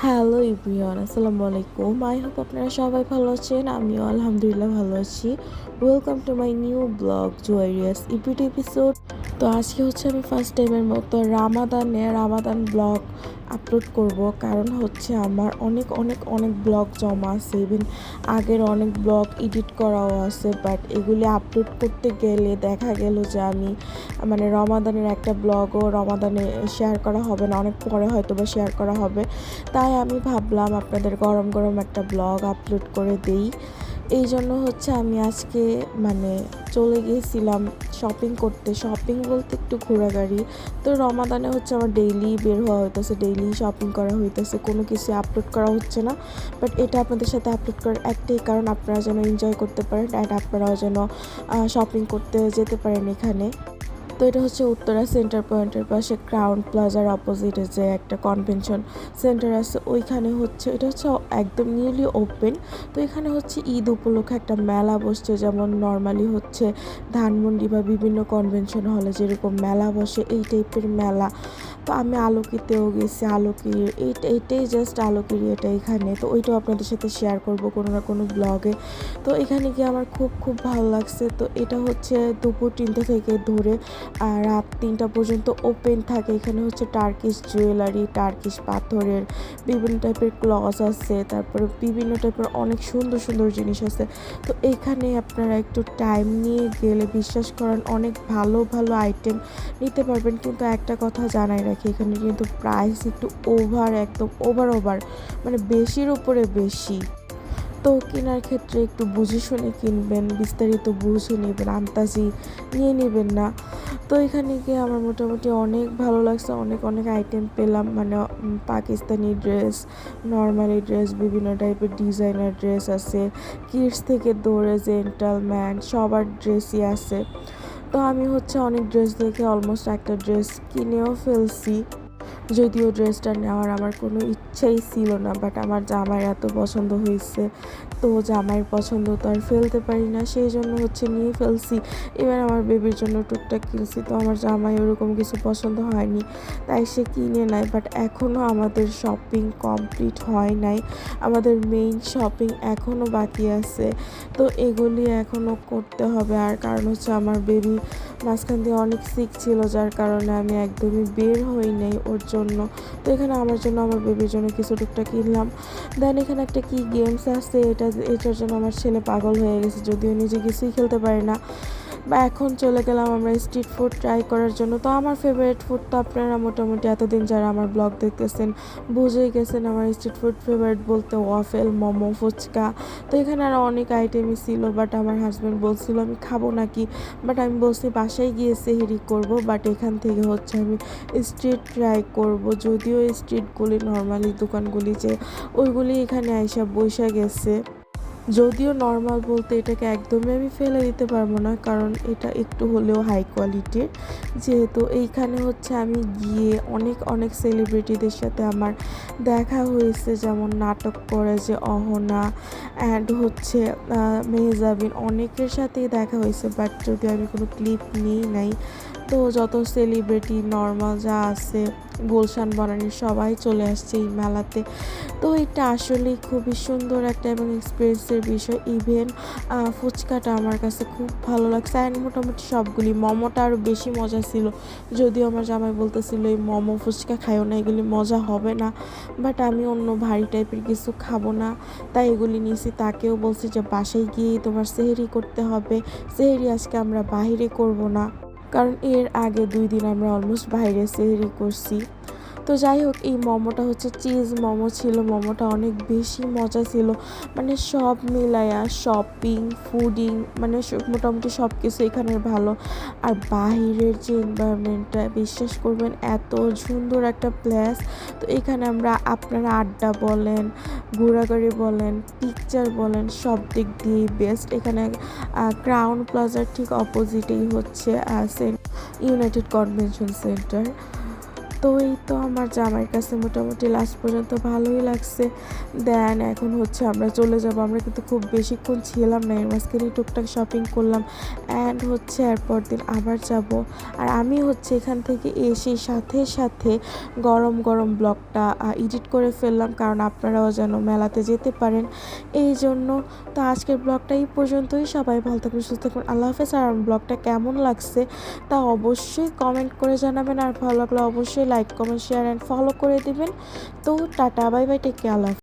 Hello everyone, আসসালামু আলাইকুম। I hope আপনারা সবাই ভালো আছেন। আমিও আলহামদুলিল্লাহ ভালো আছি। Welcome to my new blog জুয়ারিয়াস ইপিটি এপিসোড। তো আজকে হচ্ছে আমি ফার্স্ট টাইমের মতো রামাদান ব্লগ আপলোড করব, কারণ হচ্ছে আমার অনেক অনেক অনেক ব্লগ জমা আছে। ইভেন আগের অনেক ব্লগ এডিট করাও আছে, বাট এগুলি আপলোড করতে গেলে দেখা গেল যে আমি রমাদানের একটা ব্লগও রমাদানে শেয়ার করা হবে না, অনেক পরে হয়তো বা শেয়ার করা হবে। তাই আমি ভাবলাম আপনাদের গরম গরম একটা ব্লগ আপলোড করে দেই। এই জন্য হচ্ছে আমি আজকে চলে গিয়েছিলাম শপিং করতে। শপিং বলতে একটু ঘোরাঘুরি। তো রমাদানে হচ্ছে আমার ডেইলি বের হওয়া হইতেছে, ডেইলি শপিং করা হইতেছে, কোনো কিছু আপলোড করা হচ্ছে না। বাট এটা আপনাদের সাথে আপলোড করার একটাই কারণ, আপনারা যেন এনজয় করতে পারেন অ্যান্ড আপনারাও যেন শপিং করতে যেতে পারেন এখানে। তো এটা হচ্ছে উত্তরা সেন্টার পয়েন্টের পাশে ক্রাউন প্লাজার অপোজিটে যে একটা কনভেনশন সেন্টার আছে, ওইখানে হচ্ছে এটা হচ্ছে একদম নিউলি ওপেন। তো এখানে হচ্ছে ঈদ উপলক্ষে একটা মেলা বসছে, যেমন নর্মালি হচ্ছে ধানমন্ডি বা বিভিন্ন কনভেনশন হলে যেরকম মেলা বসে, এই টাইপের মেলা। তো আমি আলোকিতেও গেছি, এইটাই জাস্ট আলোকির এটা এখানে। তো ওইটাও আপনাদের সাথে শেয়ার করব কোনো না কোনো ব্লগে। তো এখানে গিয়ে আমার খুব খুব ভালো লাগছে। তো এটা হচ্ছে দুপুর 3টা থেকে ধরে রাত 3টা পর্যন্ত ওপেন থাকে। এখানে হচ্ছে টার্কিশ জুয়েলারি, টার্কিশ পাথরের বিভিন্ন টাইপের ক্লথ আছে, তারপরে বিভিন্ন টাইপের অনেক সুন্দর সুন্দর জিনিস আছে। তো এখানে আপনারা একটু টাইম নিয়ে গেলে বিশ্বাস করেন অনেক ভালো ভালো আইটেম নিতে পারবেন। কিন্তু একটা কথা জানাই রাখি, এখানে কিন্তু প্রাইস একটু একদম ওভার বেশির উপরে বেশি। তো কেনার ক্ষেত্রে একটু বুঝে শুনে কিনবেন, বিস্তারিত বুঝে নেবেন, আন্তাজি নিয়ে নেবেন না। তো এখানে গিয়ে আমার মোটামুটি অনেক ভালো লাগছে, অনেক অনেক আইটেম পেলাম, পাকিস্তানি ড্রেস, নর্মালি ড্রেস, বিভিন্ন টাইপের ডিজাইনার ড্রেস আছে, কিডস থেকে ধরে জেন্টালম্যান সবার ড্রেসই আছে। তো আমি হচ্ছে অনেক ড্রেস দেখে অলমোস্ট একটা ড্রেস কিনেও ফেলছি, যদিও ড্রেসটা নেওয়ার আমার কোনো ইচ্ছাই ছিল না, বাট আমার জামাইয়ের এত পছন্দ হয়েছে। তো জামাইয়ের পছন্দ তো আর ফেলতে পারি না, সেই জন্য হচ্ছে নিয়ে ফেলছি। এবার আমার বেবির জন্য টুকটাক কিনছি, তো আমার জামাই ওরকম কিছু পছন্দ হয়নি, তাই সে কিনে নেয়। বাট এখনও আমাদের শপিং কমপ্লিট হয় নাই, আমাদের মেইন শপিং এখনও বাকি আছে। তো এগুলি এখনও করতে হবে। আর কারণ হচ্ছে আমার বেবি মাঝখান দিয়ে অনেক সিক ছিল, যার কারণে আমি একদমই বের হই নাই ওর জন্য। তো এখানে আমার জন্য, আমার বেবির জন্য কিছু টুকটাক কিনলাম। দেন এখানে একটা কি গেমস আছে, এটার জন্য আমার ছেলে পাগল হয়ে গেছে, যদিও নিজে কিছুই খেলতে পারে না। বা এখন চলে গেলাম আমরা স্ট্রিট ফুড ট্রাই করার জন্য। তো আমার ফেভারিট ফুড তো আপনারা মোটামুটি এতদিন যারা আমার ব্লগ দেখতেছেন বুঝেই গেছেন, আমার স্ট্রিট ফুড ফেভারিট বলতে ওয়াফেল, মোমো, ফুচকা। তো এখানে আরও অনেক আইটেমই ছিল, বাট আমার হাজব্যান্ড বলছিল আমি খাবো নাকি, বাট আমি বলছি বাসায় গিয়ে সেহরি করব, বাট এখান থেকে হচ্ছে আমি স্ট্রিট ট্রাই করব। যদিও স্ট্রিটগুলি নর্মালি দোকানগুলি যে ওইগুলি এখানে আইসা বইসা গেছে, যদিও নর্মাল বলতে এটাকে একদমই আমি ফেলে দিতে পারবো না, কারণ এটা একটু হলেও হাই কোয়ালিটির। যেহেতু এইখানে হচ্ছে আমি গিয়ে অনেক অনেক সেলিব্রিটিদের সাথে আমার দেখা হয়েছে, যেমন নাটক করে যে অহনা অ্যান্ড হচ্ছে মেহজাবিন, অনেকের সাথেই দেখা হয়েছে, বাট যদি আমি কোনো ক্লিপ নিই নাই। তো যত সেলিব্রিটি নর্মাল যা আছে, গুলশান বনানীর সবাই চলে আসছে এই মেলাতে। তো এটা আসলেই খুবই সুন্দর একটা এবং এক্সপিরিয়েন্সের বিষয়। ইভেন ফুচকাটা আমার কাছে খুব ভালো লাগছে, অ্যান্ড মোটামুটি সবগুলি, মোমোটা আরও বেশি মজা ছিল। যদিও আমার জামাই বলতেছিল এই মোমো ফুচকা খাইও না, এগুলি মজা হবে না, বাট আমি অন্য ভারী টাইপের কিছু খাবো না, তাই এগুলি নিয়েছি। তাকেও বলছি যে বাসায় গিয়েই তোমার সেহরি করতে হবে, সেহরি আজকে আমরা বাইরে করব না, কারণ এর আগে 2 দিন আমরা অলমোস্ট বাইরে সেহরি করছি। তো যাই হোক, এই মোমোটা হচ্ছে চিজ মোমো ছিল, মোমোটা অনেক বেশি মজা ছিল। সব মিলায়া শপিং, ফুডিং, মোটামুটি সব কিছু এখানের ভালো। আর বাহিরের যে এনভায়রনমেন্টটা, বিশ্বাস করবেন এত সুন্দর একটা প্লেস। তো এখানে আপনারা আড্ডা বলেন, ঘোরাঘুরি বলেন, পিকচার বলেন, সব দিক দিয়েই বেস্ট। এখানে ক্রাউন প্লাজার ঠিক অপোজিটেই হচ্ছে ইউনাইটেড কনভেনশন সেন্টার। তো এই তো আমার জামাইয়ের কাছে মোটামুটি লাস্ট পর্যন্ত ভালোই লাগছে। দেন এখন হচ্ছে আমরা চলে যাব। আমরা কিন্তু খুব বেশিক্ষণ ছিলাম না, এর মাঝখানে টুকটাক শপিং করলাম অ্যান্ড হচ্ছে এরপর দিন আবার যাব। আর আমি হচ্ছে এখান থেকে এসে সাথে সাথে গরম গরম ব্লগটা এডিট করে ফেললাম, কারণ আপনারাও যেন মেলাতে যেতে পারেন এই জন্য। তো আজকের ব্লগটা এই পর্যন্তই। সবাই ভালো থাকুন, সুস্থ থাকুন, আল্লাহ হাফেজ। আর আমার ব্লগটা কেমন লাগছে তা অবশ্যই কমেন্ট করে জানাবেন, আর ভালো লাগলে অবশ্যই like comment share and follow করে দিবেন। তো tata, bye bye, take care, আল্লাহ হাফেজ।